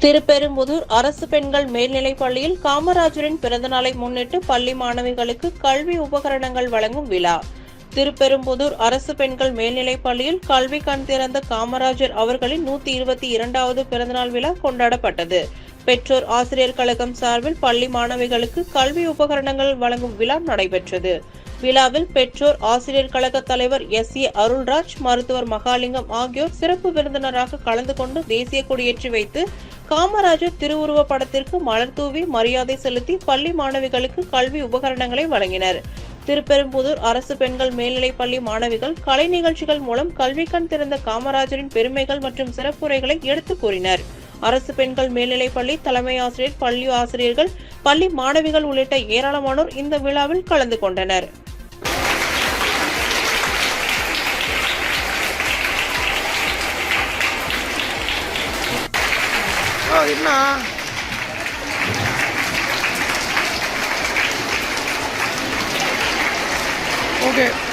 திருப்பெரும்புதூர் அரசு பெண்கள் மேல்நிலைப் பள்ளியில் காமராஜரின் பிறந்தநாளை முன்னிட்டு பள்ளி மாணவிகளுக்கு கல்வி உபகரணங்கள் வழங்கும் விழா. திருப்பெரும்புதூர் அரசு பெண்கள் மேல்நிலைப் பள்ளியில் கல்வி கண் திறந்த காமராஜர் அவர்களின் 122வது பிறந்தநாள் விழா கொண்டாடப்பட்டது. பெற்றோர் ஆசிரியர் கழகம் சார்பில் பள்ளி மாணவிகளுக்கு கல்வி உபகரணங்கள் வழங்கும் விழா நடைபெற்றது. விழாவில் பெற்றோர் ஆசிரியர் கழக தலைவர் S.A. அருள்ராஜ், மருத்துவர் மகாலிங்கம் ஆகியோர் சிறப்பு விருந்தினராக கலந்து கொண்டு தேசிய கொடியேற்றி வைத்து காமராஜர் திருவுருவ படத்திற்கு மலர் தூவி மரியாதை செலுத்தி பள்ளி மாணவிகளுக்கு கல்வி உபகரணங்களை வழங்கினர். திருப்பெரும்புதூர் அரசு பெண்கள் மேல்நிலைப் பள்ளி மாணவிகள் கலை நிகழ்ச்சிகள் மூலம் கல்வி கண் திறந்த காமராஜரின் பெருமைகள் மற்றும் சிறப்புரைகளை எடுத்துக் கூறினர். அரசு பெண்கள் மேல்நிலைப் பள்ளி தலைமை ஆசிரியர், பள்ளி ஆசிரியர்கள், பள்ளி மாணவிகள் உள்ளிட்ட ஏராளமானோர் இந்த விழாவில் கலந்து கொண்டனர். ஓகே.